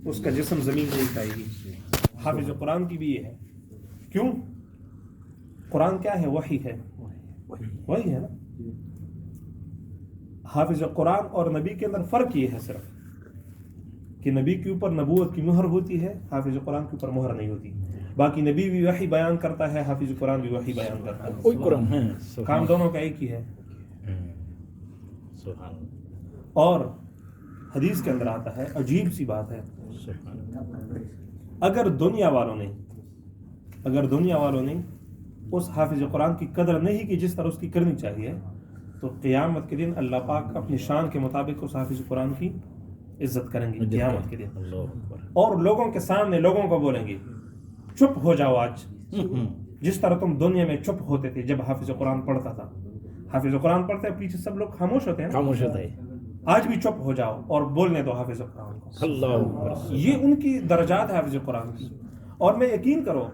اس کا جسم زمین نہیں کھائے گی. حافظ قرآن کی بھی یہ ہے. کیوں؟ قرآن کیا ہے؟ وحی ہے. وہی ہے نا. حافظ قرآن اور نبی کے اندر فرق یہ ہے صرف کہ نبی کے اوپر نبوت کی مہر ہوتی ہے، حافظ قرآن کے اوپر مہر نہیں ہوتی. باقی نبی بھی وحی بیان کرتا ہے، حافظ قرآن بھی وحی بیان کرتا ہے. کوئی قرآن ہے، کام دونوں کا ایک ہی ہے. اور حدیث کے اندر آتا ہے، عجیب سی بات ہے، اگر دنیا والوں نے اس حافظ قرآن کی قدر نہیں کی جس طرح اس کی کرنی چاہیے، تو قیامت کے دن اللہ پاک اپنی شان کے مطابق اس حافظ قرآن کی عزت کریں گے قیامت کے دن. اور لوگوں کے سامنے لوگوں کو بولیں گے چپ ہو جاؤ آج، جس طرح تم دنیا میں چپ ہوتے تھے جب حافظ قرآن پڑھتا تھا. حافظ قرآن پڑھتے ہیں، پیچھے سب لوگ خاموش ہوتے ہیں، خاموش ہوتا ہے. آج بھی چپ ہو جاؤ اور بولنے دو حافظ قرآن کو. اللہ، یہ ان کی درجات ہے حافظ قرآن کی. اور میں یقین کرو،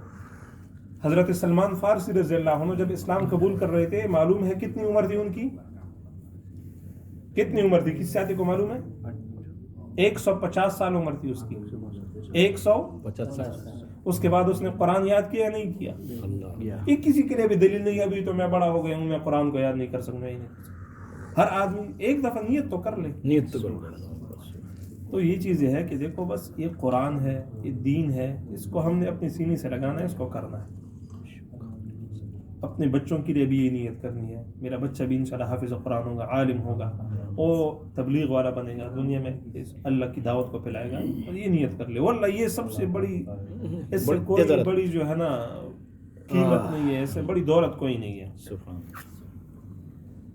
حضرت سلمان فارسی رضی اللہ عنہ جب اسلام قبول کر رہے تھے، معلوم ہے کتنی عمر تھی ان کی؟ کتنی عمر تھی؟ کس ساتھی کو معلوم ہے؟ 150 سال عمر تھی اس کی. 150 سال. اس کے بعد اس نے قرآن یاد کیا یا نہیں کیا؟ یہ کسی کے لیے بھی دلیل نہیں ہے ابھی تو میں بڑا ہو گیا ہوں، میں قرآن کو یاد نہیں کر سکوں. ہر آدمی ایک دفعہ نیت تو کر لے. نیت تو کرو. تو یہ چیز یہ ہے کہ دیکھو بس یہ قرآن ہے، یہ دین ہے، اس کو ہم نے اپنی سینے سے لگانا ہے، اس کو کرنا ہے. اپنے بچوں کے لیے بھی یہ نیت کرنی ہے، میرا بچہ بھی انشاءاللہ حافظ قرآن ہوگا، عالم ہوگا، وہ تبلیغ والا بنے گا، دنیا میں اللہ کی دعوت کو پھیلائے گا. اور یہ نیت کر لے. واللہ یہ سب سے بڑی، اس سے کوئی بڑی جو ہے نا قیمت نہیں ہے، اس سے بڑی دولت کوئی نہیں ہے.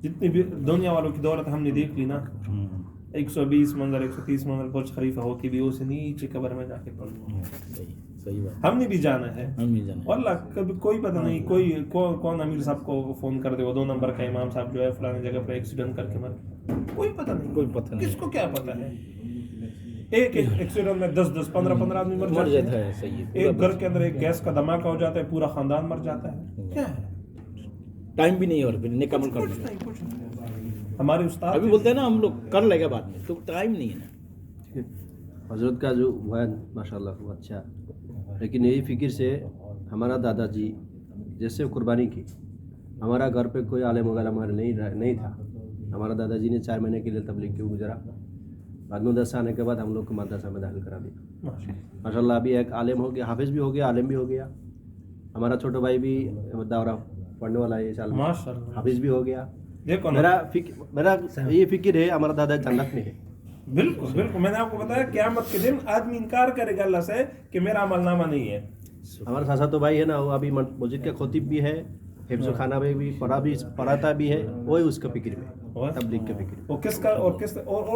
جتنی بھی دنیا والوں کی دولت ہم نے دیکھ لی نا، 120 منزل 130 منزل برج خلیفہ ہو کے بھی اسے نیچے قبر میں جا کے پڑھو. ہم نے بھی جانا ہے. واللہ کبھی کوئی پتہ نہیں کون امیر صاحب کو فون کر دے، وہ 2 نمبر کا امام صاحب جو ہے فلانے جگہ پہ ایکسیڈنٹ کر کے مر گیا. کوئی پتہ نہیں، کس کو کیا پتہ ہے. ایک ایکسیڈنٹ میں 10 15 آدمی مر جاتے ہیں. ایک گھر کے اندر ایک گیس کا دھماکہ ہو جاتا ہے، پورا خاندان مر جاتا ہے. کیا ہے؟ ٹائم بھی نہیں، اور پھر نکمل کر کچھ نہیں. ہمارے استاد ابھی بولتے ہیں نا ہم لوگ کر لے گا بعد میں، تو ٹائم نہیں ہے نا. حضرت کا جو بیان ماشاءاللہ وہ اچھا، لیکن یہی فکر سے ہمارا دادا جی جیسے قربانی کی، ہمارا گھر پہ کوئی عالم وغیرہ ہمارے نہیں تھا. ہمارا دادا جی نے 4 مہینے کے لیے تبلیغ کے گزرا. بعد میں 10 آنے کے بعد ہم لوگ کو مدرسہ میں داخل کرا دیا. ماشاءاللہ ابھی ایک عالم ہو گیا، حافظ بھی ہو گیا، عالم بھی ہو گیا. ہمارا چھوٹا بھائی بھی دورہ پڑھنے والا ہے اس سال، حافظ بھی ہو گیا. میرا یہ فکر ہے ہمارا دادا جنت میں ہے. بالکل بالکل. میں نے آپ کو بتایا قیامت کے دن آدمی انکار کرے گا اللہ سے کہ میرا عمل نامہ نہیں ہے. ہمارا ساسا تو بھائی ہے نا، وہ ابھی مسجد کا خطیب بھی ہے، حفظ خانہ میں بھی پڑھاتا بھی ہے. وہی اس کا فکر میں تبلیغ کا فکر. وہ کس کا اور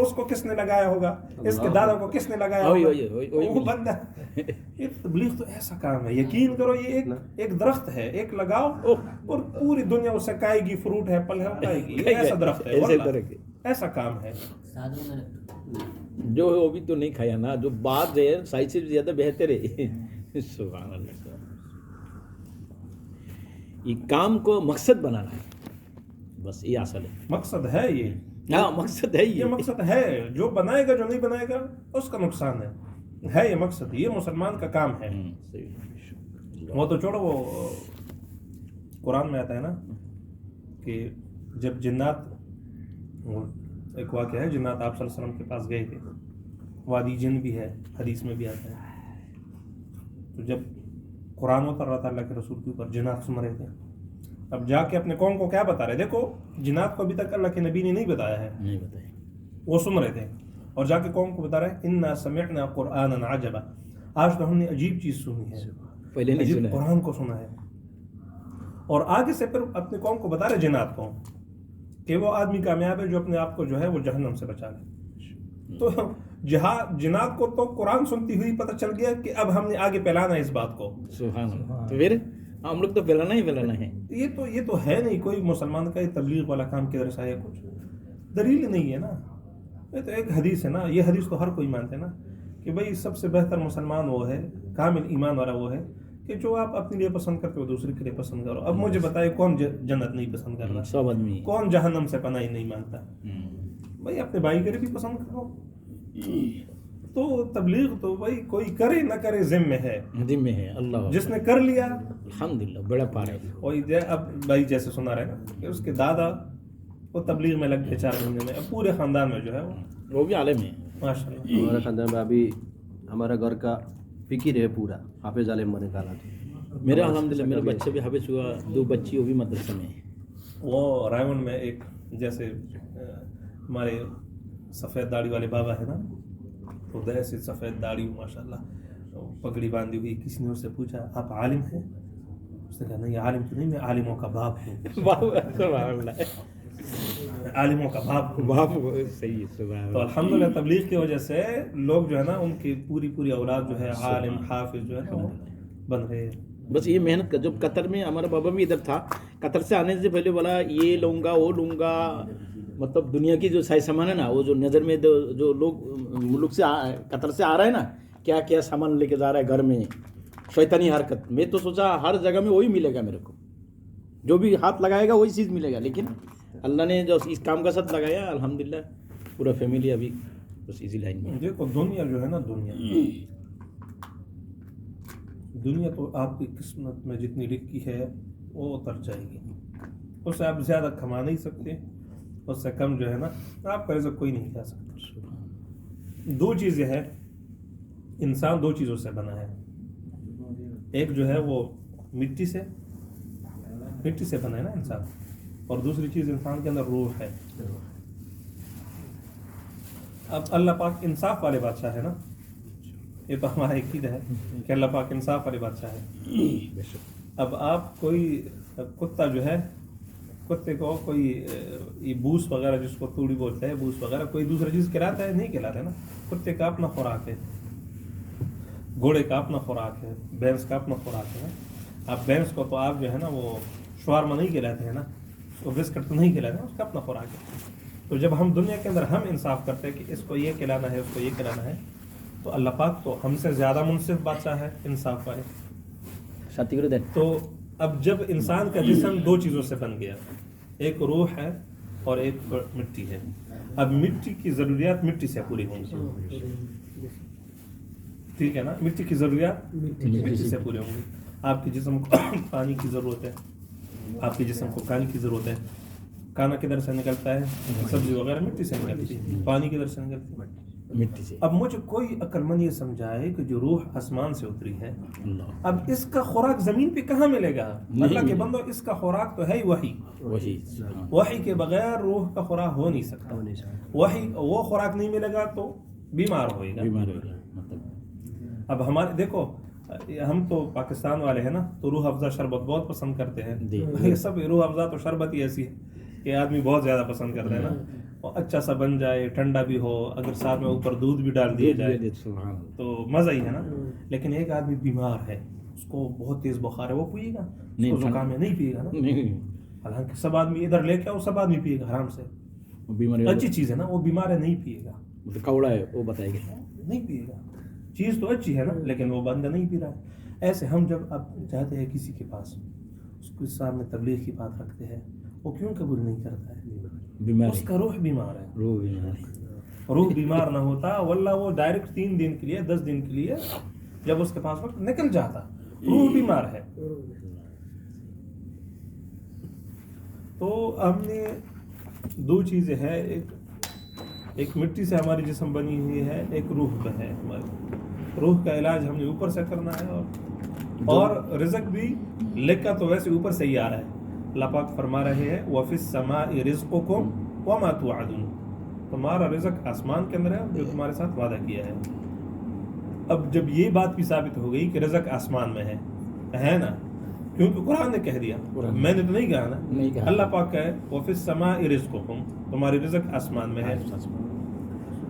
اس کو کس نے لگایا ہوگا؟ اس کے دادا کو کس نے لگایا ہوگا؟ وہ بندہ. یہ تبلیغ تو ایسا کام ہے، یقین کرو یہ ایک درخت ہے، ایک لگاؤ اور پوری دنیا اسے کھائے گی، فروٹ ہے، پل ہے، وہ کھائے گی. یہ ایسا درخت ہے، ایسا کام ہے. جو ہے وہ بھی تو نہیں کھایا نا، جو بات ہے سائز سے زیادہ بہتر ہے. سبحان اللہ. یہ کام کو مقصد بنانا ہے، بس یہ اصل ہے. مقصد ہے یہ. ہاں مقصد ہے یہ مقصد ہے. جو بنائے گا جو نہیں بنائے گا اس کا نقصان ہے یہ مقصد. یہ مسلمان کا کام ہے. وہ تو چھوڑو، وہ قرآن میں آتا ہے نا کہ جب جنات، ایک واقعہ ہے، جنات آپ صلی اللہ علیہ وسلم کے پاس گئے تھے. وادی جن بھی ہے، حدیث میں بھی آتا ہے. تو جب قرآن اتر رہا تھا اللہ کے رسول کے اوپر، جنات سن رہے تھے. اب جا کے اپنے قوم کو کیا بتا رہے؟ دیکھو جنات کو ابھی تک اللہ کے نبی نے نہیں بتایا ہے، وہ سن رہے تھے. اور جا کے قوم کو بتا رہے انا سمعنا قرآنا عجبا، آج تو ہم نے عجیب چیز سنی ہے، پہلے نہیں سنا، قرآن کو سنا ہے. اور آگے سے پھر اپنے قوم کو بتا رہے جنات کو کہ وہ آدمی کامیاب ہے جو اپنے آپ کو جو ہے وہ جہنم سے بچا لے. تو جنات کو تو قرآن سنتی ہوئی پتہ چل گیا کہ اب ہم نے آگے پھیلانا ہے اس بات کو. سبحان اللہ. تو پھر ہم لوگ تو پھیلانا ہی پھیلانا ہے. یہ تو ہے نہیں کوئی مسلمان کا یہ تبلیغ والا کام کدھر سے آیا، کچھ دلیل نہیں ہے نا. یہ تو ایک حدیث ہے نا، یہ حدیث تو ہر کوئی مانتے نا کہ بھائی سب سے بہتر مسلمان وہ ہے، کامل ایمان والا وہ ہے کہ جو آپ اپنے لیے پسند کرتے ہو دوسرے کے لیے پسند کرو. اب مجھے بتائے کون جنت نہیں پسند کر رہا؟ سب آدمی. کون جہنم سے پناہی نہیں مانتا؟ بھائی اپنے بھائی کے لیے بھی پسند کرو. تو تبلیغ تو بھائی کوئی کرے نہ کرے ذمہ ہے، ذمہ ہے اللہ جس نے کر لیا الحمدللہ بڑا پار ہے. وہی اب بھائی جیسے سنا رہے نا کہ اس کے دادا وہ تبلیغ میں لگ گئے 4 مہینے میں، اب پورے خاندان میں جو ہے وہ بھی عالم ہے. ماشاء اللہ. ہمارے خاندان میں ابھی ہمارا گھر کا فکر ہے پورا، حافظ عالم میں نکالا تھا. میرا الحمدللہ میرا بچہ بھی حافظ ہوا، 2 بچی وہ بھی مدرسے میں ہیں. وہ رائے میں ایک جیسے ہمارے سفید داڑھی والے بابا ہے نا، تو ایسے سفید داڑھی ماشاء اللہ پگڑی باندھی ہوئی، کسی نے اس سے پوچھا آپ عالم ہیں؟ اس نے کہا نہیں عالم تو نہیں، میں عالموں کا باپ ہوں. عالموں کا باپ ہوں. باپ صحیح ہے. سبحان تو الحمدللہ تبلیغ کی وجہ سے لوگ جو ہے نا ان کی پوری اولاد جو ہے عالم حافظ جو ہے نا بن رہے ہیں. بس یہ محنت کر. جب قطر میں ہمارا بابا بھی ادھر تھا، قطر سے آنے سے پہلے بولا یہ لوں گا وہ لوں گا، مطلب دنیا کی جو سائز سامان ہے نا، وہ جو نظر میں جو لوگ ملک سے قطر سے آ رہا ہے نا، کیا کیا سامان لے کے جا رہا ہے گھر میں، شیطانی حرکت. میں تو سوچا ہر جگہ میں وہی ملے گا میرے کو، جو بھی ہاتھ لگائے گا وہی چیز ملے گا. لیکن اللہ نے جو اس کام کا ساتھ لگایا الحمدللہ پورا فیملی ابھی بس اسی لائن میں. دیکھو دنیا جو ہے نا، دنیا تو آپ کی قسمت میں جتنی لکھی ہے وہ اتر جائے گی. اس سے آپ زیادہ کما نہیں سکتے، اس سے کم جو ہے نا آپ کا رزق کوئی نہیں کھا سکتا. 2 چیزیں ہیں، انسان 2 چیزوں سے بنا ہے. ایک جو ہے وہ مٹی سے بنا ہے نا انسان، اور دوسری چیز انسان کے اندر روح ہے. اب اللہ پاک انصاف والے بادشاہ ہے نا، یہ تو ہمارا عقیدہ ہے کہ اللہ پاک انصاف والے بادشاہ ہے. اب آپ کوئی کتا جو ہے، کتے کو کوئی یہ بوس وغیرہ جس کو توڑی بولتے ہیں، بوس وغیرہ کوئی دوسری چیز کھلاتا ہے؟ نہیں کھلاتا ہے نا. کتے کا اپنا خوراک ہے، گھوڑے کا اپنا خوراک ہے، بھینس کا اپنا خوراک ہے. اب بھینس کو تو آپ جو ہے نا وہ شوارما نہیں کھلاتے ہیں نا، اس کو بسکٹ تو نہیں کھلاتے ہیں، اس کا اپنا خوراک ہے. تو جب ہم دنیا کے اندر ہم انصاف کرتے ہیں کہ اس کو یہ کھلانا ہے، اس کو یہ کھلانا ہے، تو اللہ پاک تو ہم سے زیادہ منصف بادشاہ ہے، انصاف والے. ساتھی کرو دین. تو اب جب انسان کا جسم 2 چیزوں سے بن گیا، ایک روح ہے اور ایک مٹی ہے. اب مٹی کی ضروریات مٹی سے پوری ہوں گی، ٹھیک ہے نا. مٹی کی ضروریات مٹی سے پوری ہوں گی. آپ کے جسم کو پانی کی ضرورت ہے، آپ کے جسم کو کھانے کی ضرورت ہے. کھانا کدھر سے نکلتا ہے؟ سبزی وغیرہ مٹی سے نکلتی ہے. پانی کدھر سے نکلتی ہے؟ مٹی سے. اب مجھے کوئی عقل مند یہ سمجھائے کہ جو روح آسمان سے اتری ہے، اب اس کا خوراک زمین پہ کہاں ملے گا؟ اللہ کے بندو، اس کا خوراک تو ہے ہی وحی. وحی کے بغیر روح کا خوراک ہو نہیں سکتا. وحی وہ خوراک نہیں ملے گا تو بیمار ہوئے گا. اب ہمارے دیکھو، ہم تو پاکستان والے ہیں نا، تو روح افزا شربت بہت پسند کرتے ہیں. یہ سب روح افزا تو شربت ہی ایسی ہے کہ آدمی بہت زیادہ پسند کرتا ہے نا. اور اچھا سا بن جائے، ٹھنڈا بھی ہو، اگر ساتھ میں اوپر دودھ بھی ڈال دیا جائے تو مزہ ہی ہے نا. لیکن ایک آدمی بیمار ہے، اس کو بہت تیز بخار ہے، وہ پیے گا؟ اس کو زکام ہے، نہیں پیے گا نا. حالانکہ سب آدمی ادھر لے کے آؤ، سب آدمی پیے گا آرام سے. اچھی چیز ہے نا، وہ بیمار ہے نہیں پیے گا. کوڑا ہے وہ بتائے گا، نہیں پیے گا. چیز تو اچھی ہے نا، لیکن وہ بندہ نہیں پی رہا ہے. ایسے ہم جب اب جاتے ہیں کسی کے پاس، اس کے سامنے تبلیغ کی بات رکھتے ہیں، وہ کیوں قبول نہیں کرتا ہے؟ اس کا روح بیمار ہے. روح بیمار نہ ہوتا واللہ وہ ڈائریکٹ 3 دن کے لیے 10 دن کے لیے جب اس کے پاس وقت نکل جاتا. روح بیمار ہے. تو ہم نے 2 چیزیں ہیں، ایک مٹی سے ہماری جسم بنی ہوئی ہے، ایک روح کا ہے. ہماری روح کا علاج ہم نے اوپر سے کرنا ہے، اور رزق بھی لکھا تو ویسے اوپر سے ہی آ رہا ہے. اللہ پاک فرما رہے ہیں وَفِي السَّمَاءِ رِزْقُكُمْ وَمَا تُوعَدُونَ، تمہارا رزق آسمان کے اندر ہے جو تمہارے ساتھ وعدہ کیا ہے. اب جب یہ بات بھی ثابت ہو گئی کہ رزق آسمان میں ہے نا، کیونکہ قرآن نے کہہ دیا، میں نے تو نہیں کہا نا. اللہ پاک کہے وَفِي السَّمَاءِ رِزْقُكُمْ، تمہاری رزق آسمان میں ہے.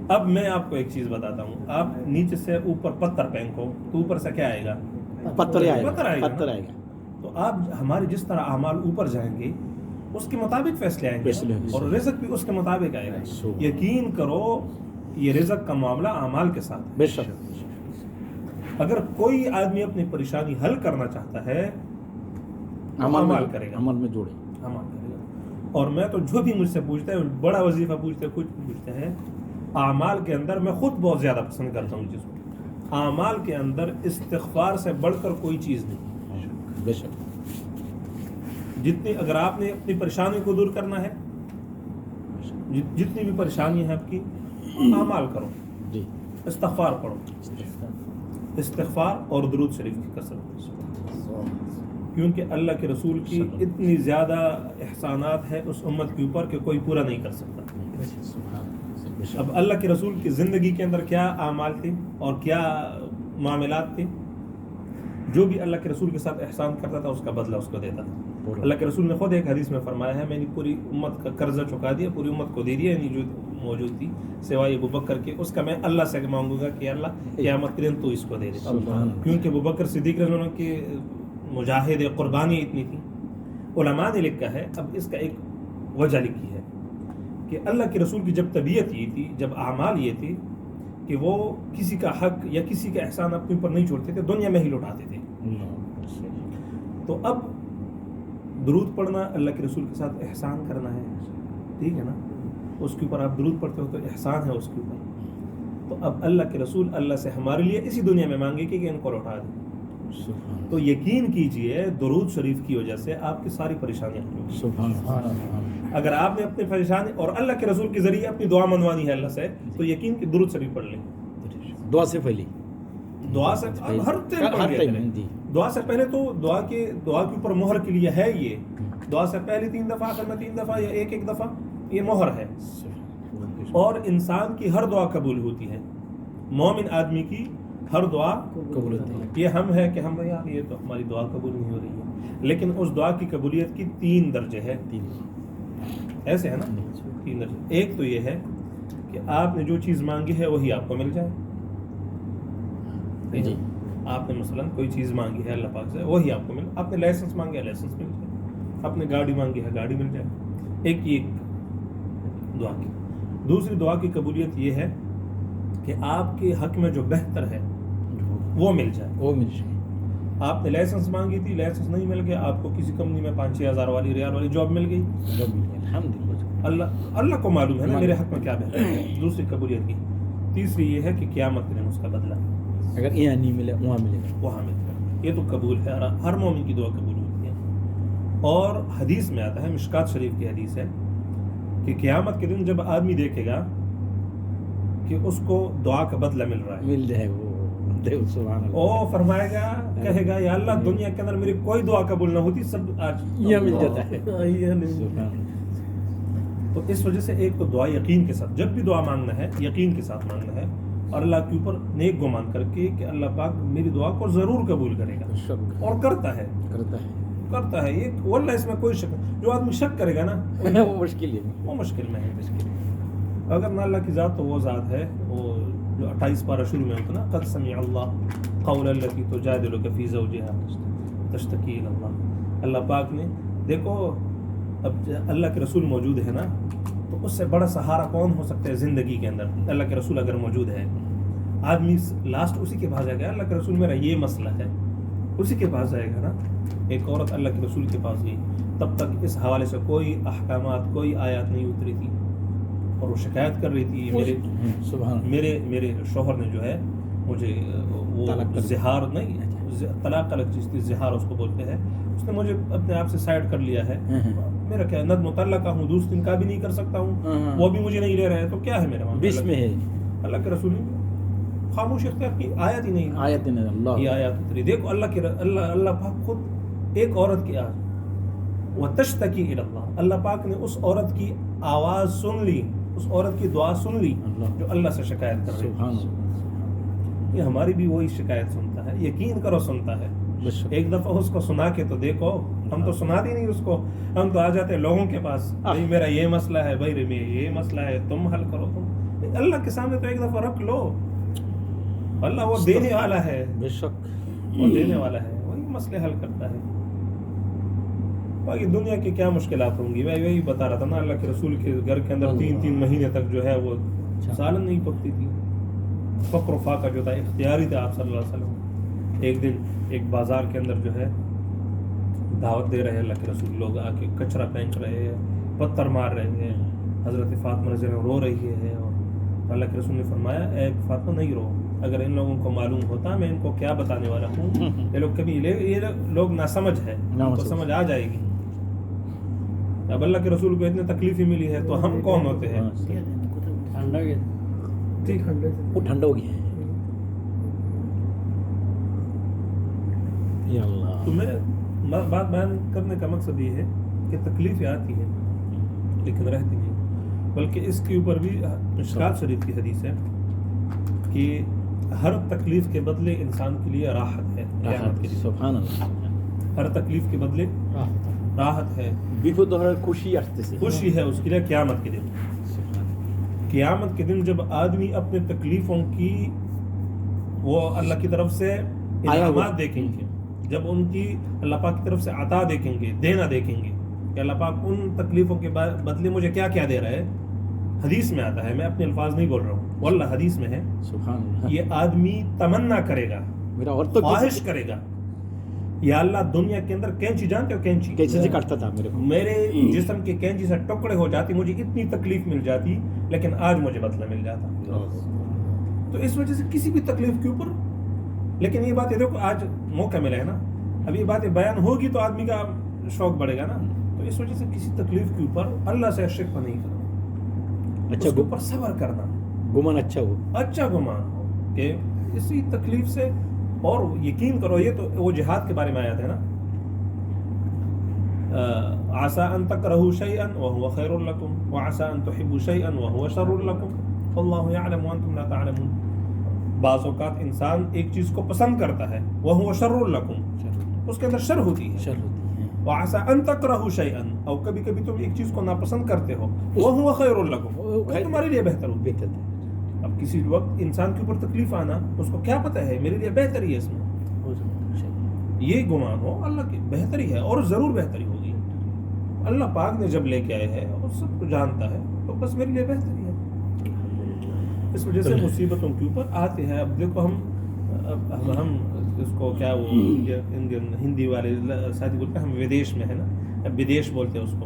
اب میں آپ کو ایک چیز بتاتا ہوں، آپ نیچے سے اوپر پتھر پھینکو تو اوپر سے کیا آئے گا؟ پتھر آئے گا. تو آپ ہمارے جس طرح اعمال اوپر جائیں گے اس کے مطابق فیصلے آئیں گے، اور رزق بھی اس کے مطابق آئے گا. یقین کرو یہ رزق کا معاملہ اعمال کے ساتھ ہے. بے شک اگر کوئی آدمی اپنی پریشانی حل کرنا چاہتا ہے عمل کرے گا، عمل میں جوڑے، عمل کرے گا. اور میں تو جو بھی مجھ سے پوچھتا ہے، بڑا وظیفہ پوچھتے ہیں، کچھ پوچھتے ہیں، اعمال کے اندر میں خود بہت زیادہ پسند کرتا ہوں چیز کو، اعمال کے اندر استغفار سے بڑھ کر کوئی چیز نہیں۔ بے شک جتنی اگر آپ نے اپنی پریشانی کو دور کرنا ہے، جتنی بھی پریشانی ہے آپ کی، اعمال کرو، جی استغفار پڑھو، استغفار اور درود شریف کی کثرت، کیونکہ اللہ کے رسول کی اتنی زیادہ احسانات ہے اس امت کے اوپر کہ کوئی پورا نہیں کر سکتا۔ اب اللہ کے رسول کی زندگی کے اندر کیا اعمال تھے اور کیا معاملات تھے، جو بھی اللہ کے رسول کے ساتھ احسان کرتا تھا اس کا بدلہ اس کو دیتا تھا۔ اللہ کے رسول نے خود ایک حدیث میں فرمایا ہے، میں نے پوری امت کا قرضہ چکا دیا، پوری امت کو دے دیا، یعنی جو موجود تھی سوائے ابو بکر کے، اس کا میں اللہ سے مانگوں گا کہ اللہ قیامت کے دن تو اس کو دے دے، کیونکہ ابو بکر صدیق رضی اللہ عنہ کی مجاہد قربانی اتنی تھی۔ علماء نے لکھا ہے، اب اس کا ایک وجہ لکھی ہے کہ اللہ کے رسول کی جب طبیعت یہ تھی، جب اعمال یہ تھی کہ وہ کسی کا حق یا کسی کا احسان اپنے اوپر نہیں چھوڑتے تھے، دنیا میں ہی لوٹاتے تھے۔ تو اب درود پڑھنا اللہ کے رسول کے ساتھ احسان کرنا ہے، ٹھیک ہے نا، اس کے اوپر آپ درود پڑھتے ہو تو احسان ہے اس کے اوپر۔ تو اب اللہ کے رسول اللہ سے ہمارے لیے اسی دنیا میں مانگے کہ ان کو لوٹا دیں۔ تو یقین کیجئے درود شریف کی وجہ سے آپ کی ساری پریشانیاں ختم ہو سبحان گئی۔ اگر آپ نے اپنی پریشانی اور اللہ کے رسول کے ذریعے اپنی دعا منوانی ہے اللہ سے، تو یقین کہ درود شریف پڑھ لیں۔ دعا سے پہلے دعا سے ہر ٹائم پڑھ لیا کریں۔ دعا سے پہلے تو دعا کے اوپر مہر کے لیے ہے، یہ دعا سے پہلے 3 دفعہ، آخر میں 3 دفعہ یا ایک دفعہ، یہ مہر ہے۔ اور انسان کی ہر دعا قبول ہوتی ہے، مومن آدمی کی ہر دعا قبول ہوتی ہے۔ یہ ہم ہے کہ ہم یار یہ تو ہماری دعا قبول نہیں ہو رہی ہے، لیکن اس دعا کی قبولیت کی 3 درجے ہے، ایسے ہے نا، 3 درجے۔ ایک تو یہ ہے کہ آپ نے جو چیز مانگی ہے وہی آپ کو مل جائے، جی آپ نے مثلا کوئی چیز مانگی ہے اللہ پاک سے، وہی آپ کو مل، آپ نے لائسنس مانگا ہے لائسنس مل جائے، آپ نے گاڑی مانگی ہے گاڑی مل جائے۔ ایک یہ دعا کی۔ دوسری دعا کی قبولیت یہ ہے کہ آپ کے حق میں جو بہتر ہے وہ مل جائے۔ وہ مل جائے۔ آپ نے لائسنس مانگی تھی، لائسنس نہیں مل گیا، آپ کو کسی کمپنی میں 5-6 ہزار والی ریال والی جاب مل گئی، الحمدللہ۔ اللہ کو معلوم ہے نا میرے حق میں کیا بہتر ہے۔ دوسری قبولیت کی۔ تیسری یہ ہے کہ قیامت کے دن اس کا بدلہ اگر یہاں نہیں ملے وہاں ملے گا، وہاں مل گا۔ یہ تو قبول ہے، ہر مومن کی دعا قبول ہوتی ہے۔ اور حدیث میں آتا ہے، مشکات شریف کی حدیث ہے کہ قیامت کے دن جب آدمی دیکھے گا کہ اس کو دعا کا بدلہ مل رہا ہے، مل جائے وہ سبحان اللہ، او فرمائے گا، کہے گا یا اللہ دنیا کے اندر میری کوئی دعا قبول نہ ہوتی، سب آج یہ مل جاتا ہے۔ تو اس وجہ سے ایک تو دعا یقین کے ساتھ، جب بھی دعا مانگنا ہے یقین کے ساتھ مانگنا ہے، اور اللہ کے اوپر نیک گمان کر کے کہ اللہ پاک میری دعا کو ضرور قبول کرے گا، اور کرتا ہے یہ واللہ اس میں کوئی شک نہیں۔ جو آدمی شک کرے گا نا وہ مشکل ہے، وہ مشکل میں ہے، مشکل ہے۔ اگر نہ اللہ کی ذات تو وہ ذات ہے، وہ جو 28 پارہ شروع میں ہوتا نا، قد سمع اللہ قول التی تجادلک فی زوجها تشتکی الی اللہ۔ اللہ پاک نے دیکھو، اب اللہ کے رسول موجود ہے نا، تو اس سے بڑا سہارا کون ہو سکتا ہے زندگی کے اندر؟ اللہ کے رسول اگر موجود ہے، آدمی لاسٹ اسی کے پاس جائے گا، اللہ کے رسول میرا یہ مسئلہ ہے، اسی کے پاس جائے گا نا۔ ایک عورت اللہ کے رسول کے پاس گئی، تب تک اس حوالے سے کوئی احکامات، کوئی آیات نہیں اتری تھی، اور وہ شکایت کر رہی تھی، میرے شوہر نے جو ہے مجھے وہ زہار نہیں، طلاق الگ چیز تھی، زہار اس کو بولتے ہیں، اس نے مجھے اپنے آپ سے سائڈ کر لیا ہے، میرا کیا ند متعلقہ ہوں، دوسرے دن کا بھی نہیں کر سکتا ہوں، وہ بھی مجھے نہیں لے رہے ہیں، تو کیا ہے میرا معاملہ؟ بیچ میں ہے اللہ کے رسول نے خاموش اختیار کی، آیت ہی نہیں، آیت نہیں، اللہ یہ آیات اتری۔ دیکھو اللہ پاک خود ایک عورت کی آواز، وتشتکی الی اللہ، اللہ پاک نے اس عورت کی آواز سن لی، اس عورت کی دعا سن لی جو اللہ سے شکایت کر رہی ہے۔ یہ ہماری بھی وہی شکایت سنتا ہے، یقین کرو سنتا ہے۔ ایک دفعہ اس کو سنا کے تو دیکھو، ہم تو سنا دی نہیں اس کو، ہم تو آ جاتے لوگوں کے پاس، بھائی میرا یہ مسئلہ ہے، بھائی میرا یہ مسئلہ ہے، تم حل کرو۔ تم اللہ کے سامنے تو ایک دفعہ رکھ لو، اللہ وہ دینے والا ہے، بے شک وہ دینے والا ہے، وہی مسئلے حل کرتا ہے۔ باقی دنیا کی کیا مشکلات ہوں گی، میں وہی بتا رہا تھا نا، اللہ کے رسول کے گھر کے اندر 3 مہینے تک جو ہے وہ سالن نہیں پکتی تھی، فقر و فاقہ جو تھا اختیاری تھا آپ صلی اللہ علیہ وسلم۔ ایک دن ایک بازار کے اندر جو ہے دعوت دے رہے ہیں اللہ کے رسول، لوگ آ کے کچرا پھینک رہے ہیں، پتھر مار رہے ہیں، حضرت فاطمہ رضی اللہ عنہا رو رہی ہے، اور اللہ کے رسول نے فرمایا اے فاطمہ نہیں رو, اگر ان لوگوں کو معلوم ہوتا میں ان کو کیا بتانے والا ہوں, یہ لوگ کبھی یہ لوگ ناسمجھ ہے, ان کو سمجھ آ جائے گی. اب اللہ کے رسول کو اتنی تکلیفیں ملی ہے تو ہم کون ہوتے ہیں؟ ٹھیک وہ ٹھنڈا ہو گیا. یا اللہ, تو میں بات بیان کرنے کا مقصد یہ ہے کہ تکلیفیں آتی ہیں لیکن رہتی نہیں, بلکہ اس کے اوپر بھی مشکات شریف کی حدیث ہے کہ ہر تکلیف کے بدلے انسان کے لیے راحت ہے. قیامت کے دن سبحان اللہ, ہر تکلیف کے بدلے راحت ہے, বিপদ হওয়ার খুশি আসতেছে. خوشی ہے اس کے لیے قیامت کے دن. قیامت کے دن جب آدمی اپنے تکلیفوں کی وہ اللہ کی طرف سے انعامات دیکھیں گے, جب ان کی اللہ پاک کی طرف سے عطا دیکھیں گے, دینا دیکھیں گے کہ اللہ پاک ان تکلیفوں کے بدلے مجھے کیا کیا دے رہا ہے. حدیث میں آتا ہے, میں اپنے الفاظ نہیں بول رہا ہوں, واللہ حدیث میں ہے, سبحان اللہ. یہ آدمی تمنا کرے گا, میرا اور تو خواہش کرے گا, یا اللہ دنیا کے اندر کینچی, جانتے ہو کینچی کیسے سے کاٹتا تھا میرے کو, میرے جسم کے کینچی سے ٹکڑے ہو جاتی, مجھے اتنی تکلیف مل جاتی, لیکن آج مجھے بدلہ مل جاتا. تو اس وجہ سے کسی بھی تکلیف کے اوپر, لیکن یہ بات یہ دیکھو آج موقع ملا ہے نا, اب یہ باتیں بیان ہوگی تو آدمی کا شوق بڑھے گا نا. تو اس وجہ سے کسی تکلیف کے اوپر اللہ سے شک نہیں کرنا, اچھا اس کے اوپر صبر کرنا, گمان اچھا ہو, اچھا گمان ہو کہ اسی تکلیف سے, اور یقین کرو یہ تو وہ جہاد کے بارے میں آیا تھا نا, عسى ان تكرهوا شيئا وهو خير لكم وعسى ان تحبوا شيئا وهو شر لكم والله يعلم وانتم لا تعلمون. بعض اوقات انسان ایک چیز کو پسند کرتا ہے, وهو شر لكم, اس کے اندر شر ہوتی ہے. وعسى ان تكرهوا شيئا, اور کبھی کبھی تم ایک چیز کو ناپسند کرتے ہو, وهو خير لكم, وہ تمہارے لیے بہتر ہوتی ہے. اب کسی وقت انسان کے اوپر تکلیف آنا, اس کو کیا پتہ ہے میرے لیے بہتری ہے اس میں, یہ گمان ہو اللہ کی بہتری ہے اور ضرور بہتری ہوگی. اللہ پاک نے جب لے کے آئے ہے اور سب کو جانتا ہے, تو بس میرے لیے بہتری ہے. اس وجہ سے مصیبتوں کے اوپر آتے ہیں. اب دیکھو ہم اس کو کیا وہ انڈین ہندی والے ساتھی بولتے ہیں, ہم ودیش میں ہے نا, بدیش بولتے ہیں اس کو,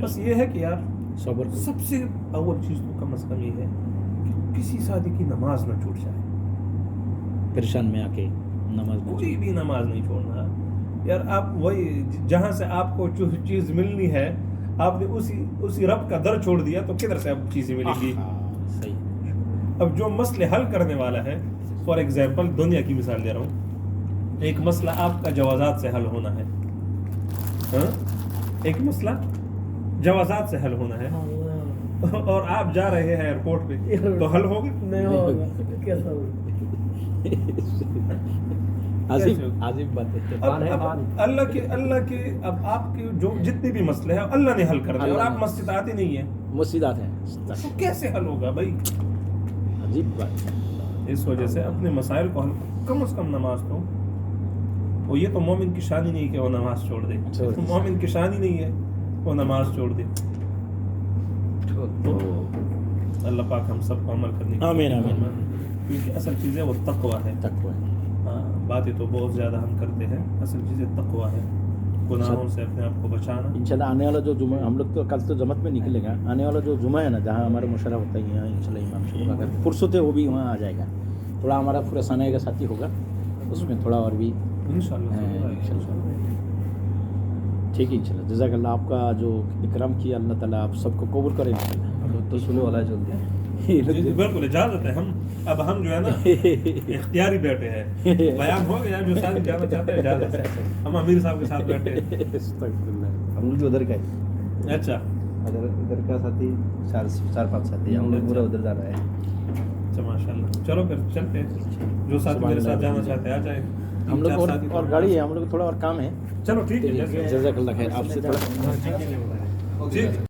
بس یہ ہے کہ یار صبر سب سے اول چیز تو کم از کم یہ ہے کہ کسی شادی کی نماز نہ چھوٹ جائے. پریشان میں آ کے نماز کوئی بھی نماز نہیں چھوڑنا یار. آپ وہی جہاں سے آپ کو جو چیز ملنی ہے, آپ نے اسی رب کا در چھوڑ دیا, تو کدھر سے اب چیزیں ملیں گی. صحیح. اب جو مسئلے حل کرنے والا ہے, فار ایگزامپل دنیا کی مثال دے رہا ہوں, ایک مسئلہ آپ کا جوازات سے حل ہونا ہے, ایک مسئلہ جوازات سے حل ہونا ہے, اور آپ جا رہے ہیں ایئرپورٹ پہ, تو حل ہوگا نہیں ہوگا, کیسا ہوگا. عظیم بات ہے. اللہ کے اب آپ کے جو جتنے بھی مسئلے ہیں اللہ نے حل کر دیا, اور آپ مسجد آتے نہیں ہیں, مسجد آتے ہیں, تو کیسے حل ہوگا بھائی. عجیب بات. اس وجہ سے اپنے مسائل کو حل, کم از کم نماز تو, وہ یہ تو مومن کی شان ہی نہیں کہ وہ نماز چھوڑ دے, مومن کی شان ہی نہیں ہے وہ نماز چھوڑ دے. تو اللہ پاک ہم سب کو عمل کرنے کی آمین آمین. کیونکہ اصل چیزیں وہ تقوی ہے. تقوی. ہاں, باتیں تو بہت زیادہ ہم کرتے ہیں, اصل چیزیں تقوی ہے, گناہوں سے اپنے آپ کو بچانا. انشاءاللہ آنے والا جو جمعہ, ہم لوگ تو کل تو جماعت میں نکلے گا, آنے والا جو جمعہ ہے نا جہاں ہمارا مشورہ ہوتا ہے یہاں انشاءاللہ امام صاحب اگر فرصت ہے وہ بھی وہاں آ جائے گا. تھوڑا ہمارا پورا ثانیہ کا ساتھی ہوگا, اس میں تھوڑا اور بھی انشاءاللہ. ٹھیک ہے انشاءاللہ. جزاک اللہ, آپ کا جو اکرام کیا اللہ تعالیٰ آپ سب کو قبول کرے انشاءاللہ. تو سننے والا ہے جلدی. بالکل اجازت ہے. اب ہم جو ہے نا اختیاری بیٹھے ہیں, بیان ہو گیا, جو ساتھ جانا چاہتے ہیں اجازت ہے. ہم امیر صاحب کے ساتھ بیٹھے ہیں. ہم لوگ بھی ادھر کا ہے. اچھا, ادھر کا ساتھی 4-5 ساتھی, ہم لوگ پورا ادھر جا رہے ہیں. اچھا ماشاءاللہ. چلو پھر چلتے ہیں, جو ساتھ میرے ساتھ جانا چاہتے ہیں آ جائیں. ہم لوگ اور گاڑی ہے, ہم لوگ تھوڑا اور کام ہے. چلو ٹھیک ہے. جزاک اللہ خیر. آپ سے تھوڑا ٹھیک.